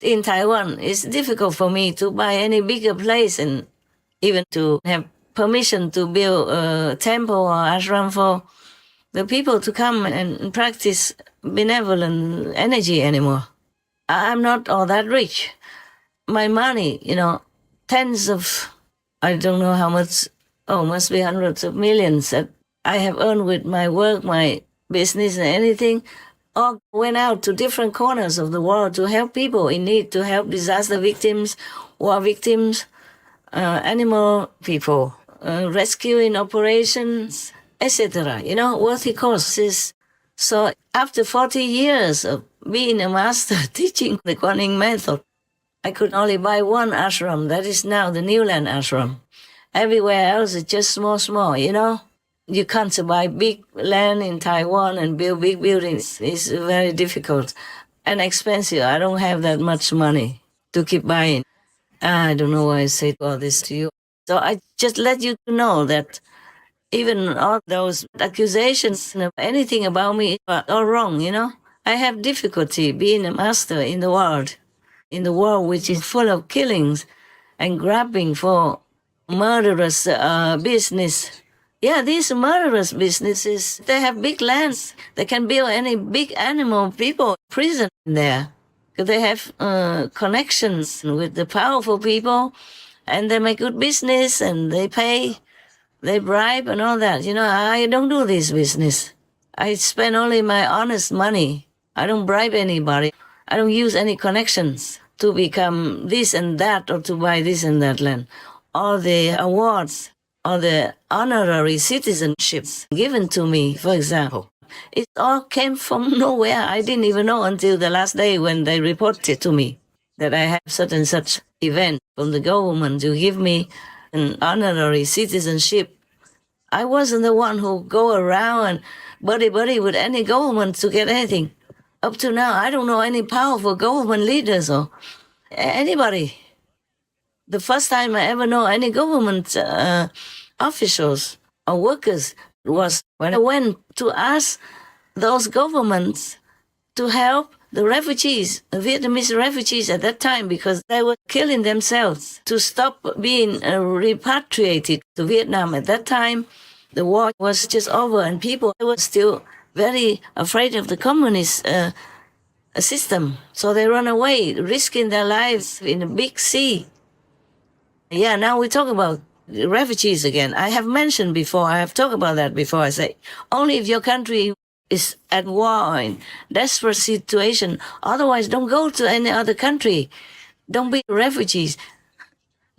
In Taiwan, it's difficult for me to buy any bigger place and even to have permission to build a temple or ashram for the people to come and practice benevolent energy anymore. I'm not all that rich. My money, tens of, I don't know how much, must be hundreds of millions that I have earned with my work, my business, and anything, all went out to different corners of the world to help people in need, to help disaster victims, war victims, animal people, rescuing operations, etc. Worthy causes. So after 40 years of being a master teaching the Kuan method, I could only buy one ashram. That is now the New Land ashram. Everywhere else is just small. You can't buy big land in Taiwan and build big buildings. It's very difficult and expensive. I don't have that much money to keep buying. I don't know why I say all this to you. So I just let you know that even all those accusations, anything about me are all wrong, I have difficulty being a master in the world which is full of killings and grabbing for murderous business. Yeah, these murderous businesses, they have big lands. They can build any big animal people prison there. They have connections with the powerful people, and they make good business, and they pay, they bribe, and all that. I don't do this business. I spend only my honest money. I don't bribe anybody. I don't use any connections to become this and that or to buy this and that land. All the awards or the honorary citizenships given to me, for example, it all came from nowhere. I didn't even know until the last day when they reported to me that I have such and such event from the government to give me an honorary citizenship. I wasn't the one who go around and buddy with any government to get anything. Up to now, I don't know any powerful government leaders or anybody. The first time I ever know any government officials or workers was when I went to ask those governments to help the refugees, the Vietnamese refugees at that time, because they were killing themselves to stop being repatriated to Vietnam. At that time, the war was just over and people were still very afraid of the communist system. So they run away, risking their lives in a big sea. Yeah, now we talk about refugees again. I have mentioned before, I have talked about that before. I say, only if your country is at war or in desperate situation. Otherwise, don't go to any other country. Don't be refugees.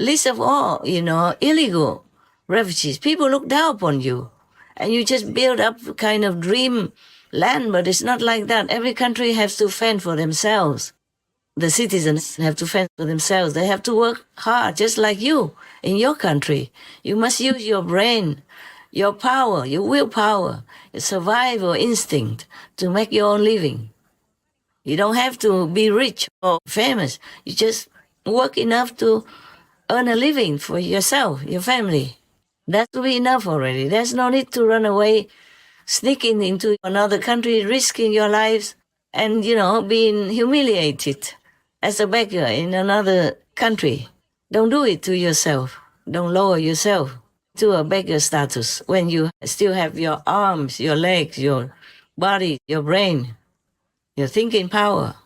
Least of all, illegal refugees. People look down upon you. And you just build up kind of dream land, but it's not like that. Every country has to fend for themselves. The citizens have to fend for themselves. They have to work hard, just like you in your country. You must use your brain, your power, your willpower, your survival instinct to make your own living. You don't have to be rich or famous. You just work enough to earn a living for yourself, your family. That will be enough already. There's no need to run away, sneaking into another country, risking your lives, and, being humiliated as a beggar in another country. Don't do it to yourself. Don't lower yourself to a beggar status when you still have your arms, your legs, your body, your brain, your thinking power.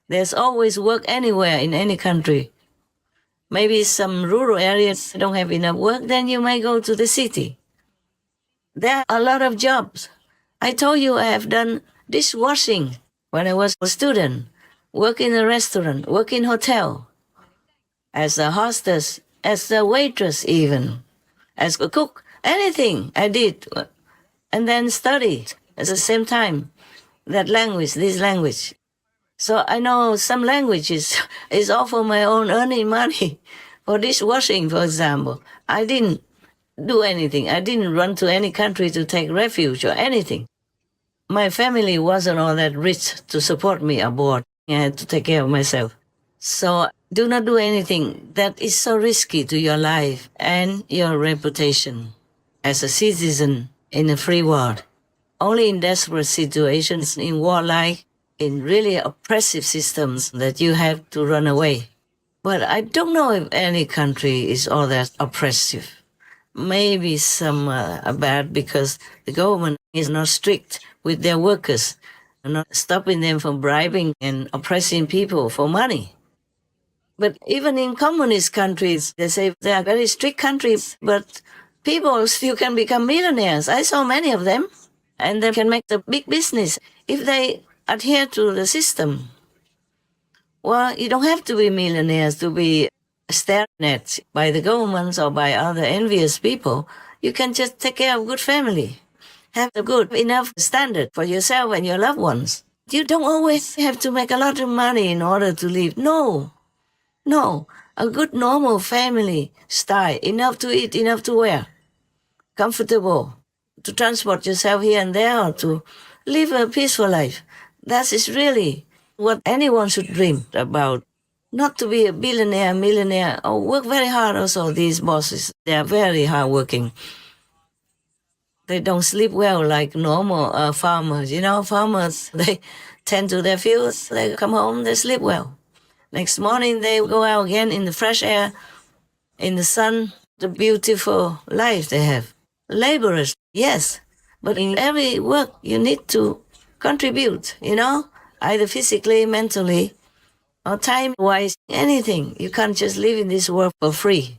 There's always work anywhere in any country. Maybe some rural areas don't have enough work, then you may go to the city. There are a lot of jobs. I told you I have done dishwashing when I was a student, work in a restaurant, work in hotel, as a hostess, as a waitress even, as a cook, anything I did. And then study at the same time, that language, this language. So I know some languages is all for my own earning money. For dishwashing, for example, I didn't do anything. I didn't run to any country to take refuge or anything. My family wasn't all that rich to support me abroad. I had to take care of myself. So do not do anything that is so risky to your life and your reputation as a citizen in a free world. Only in desperate situations, in warlike in really oppressive systems that you have to run away. But I don't know if any country is all that oppressive. Maybe some are bad because the government is not strict with their workers, not stopping them from bribing and oppressing people for money. But even in communist countries, they say they are very strict countries, but people still can become millionaires. I saw many of them, and they can make a big business if they adhere to the system. Well, you don't have to be millionaires to be stared at by the governments or by other envious people. You can just take care of good family, have a good enough standard for yourself and your loved ones. You don't always have to make a lot of money in order to live. No, no. A good normal family style, enough to eat, enough to wear, comfortable, to transport yourself here and there, or to live a peaceful life. That is really what anyone should dream about. Not to be a billionaire, millionaire, or work very hard also, these bosses. They are very hardworking. They don't sleep well like normal farmers. You know, farmers, they tend to their fields, they come home, they sleep well. Next morning, they go out again in the fresh air, in the sun, the beautiful life they have. Laborers, yes, but in every work, you need to contribute, you know, either physically, mentally, or time-wise, anything. You can't just live in this world for free.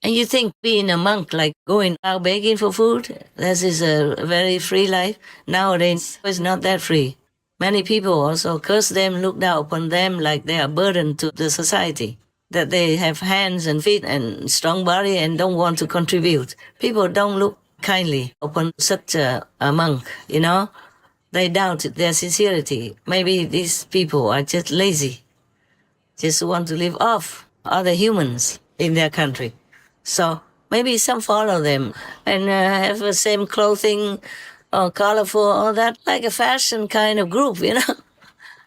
And you think being a monk, like going out begging for food, this is a very free life. Nowadays, it's not that free. Many people also curse them, look down upon them like they are a burden to the society, that they have hands and feet and strong body and don't want to contribute. People don't look kindly upon such a monk, you know. They doubt their sincerity. Maybe these people are just lazy, just want to live off other humans in their country. So maybe some follow them and have the same clothing or colorful or that, like a fashion kind of group, you know.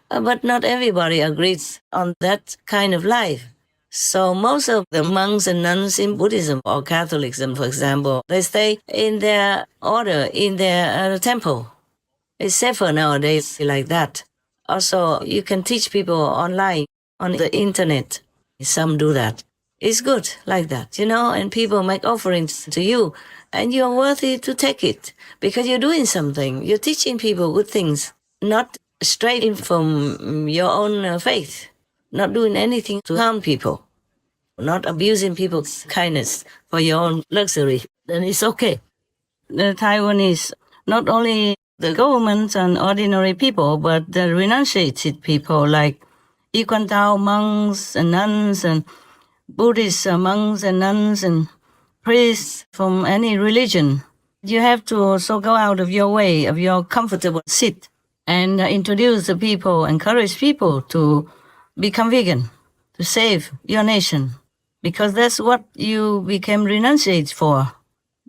But not everybody agrees on that kind of life. So most of the monks and nuns in Buddhism or Catholicism, for example, they stay in their order, in their temple. It's safer nowadays like that. Also, you can teach people online on the internet. Some do that. It's good like that, you know, and people make offerings to you, and you're worthy to take it because you're doing something. You're teaching people good things, not straight in from your own faith, not doing anything to harm people, not abusing people's kindness for your own luxury. Then it's okay. The Taiwanese, not only the government and ordinary people, but the renunciated people like Yiquan Tao monks and nuns and Buddhist monks and nuns and priests from any religion. You have to also go out of your way, of your comfortable seat, and introduce the people, encourage people to become vegan, to save your nation, because that's what you became renunciates for.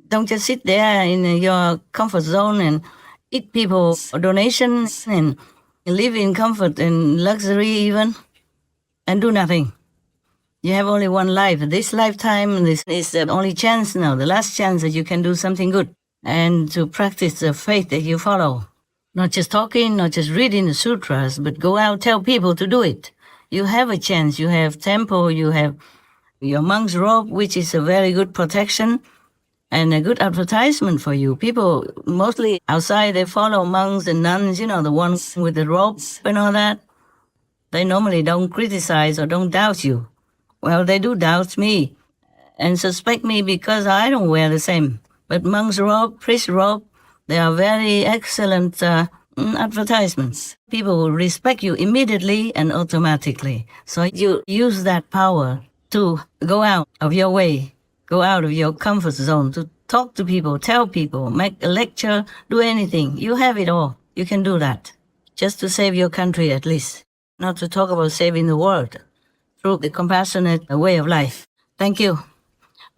Don't just sit there in your comfort zone and eat people's donations and live in comfort and luxury even, and do nothing. You have only one life. This lifetime, this is the only chance now, the last chance that you can do something good and to practice the faith that you follow. Not just talking, not just reading the sutras, but go out, tell people to do it. You have a chance. You have temple, you have your monk's robe, which is a very good protection and a good advertisement for you. People mostly outside, they follow monks and nuns, you know, the ones with the robes and all that. They normally don't criticize or don't doubt you. Well, they do doubt me and suspect me because I don't wear the same. But monk's robe, priest robe, they are very excellent advertisements. People will respect you immediately and automatically. So you use that power to go out of your way, go out of your comfort zone, to talk to people, tell people, make a lecture, do anything. You have it all. You can do that. Just to save your country at least. Not to talk about saving the world through the compassionate way of life. Thank you.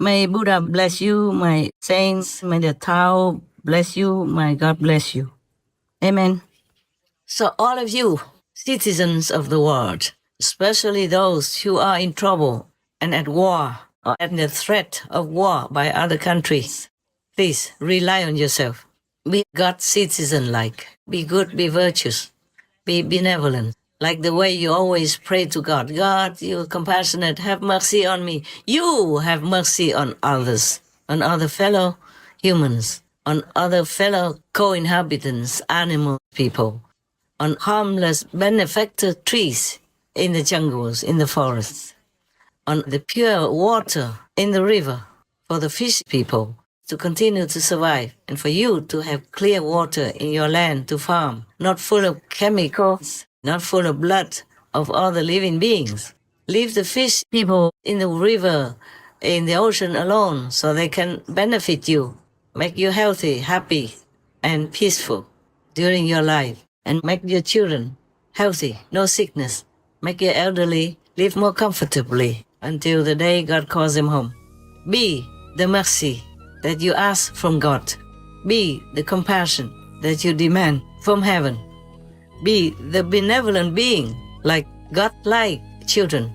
May Buddha bless you, my saints, may the Tao bless you, may God bless you. Amen. So all of you, citizens of the world, especially those who are in trouble and at war or at the threat of war by other countries, please rely on yourself. Be God citizen-like. Be good, be virtuous. Be benevolent, like the way you always pray to God. God, you are compassionate, have mercy on me. You have mercy on others, on other fellow humans, on other fellow co-inhabitants, animal people, on harmless benefactor trees in the jungles, in the forests, on the pure water in the river for the fish people to continue to survive, and for you to have clear water in your land to farm, not full of chemicals, not full of blood of other living beings. Leave the fish people in the river, in the ocean alone, so they can benefit you, make you healthy, happy, and peaceful during your life, and make your children healthy, no sickness, make your elderly live more comfortably until the day God calls them home. Be the mercy that you ask from God. Be the compassion that you demand from heaven. Be the benevolent being like God-like children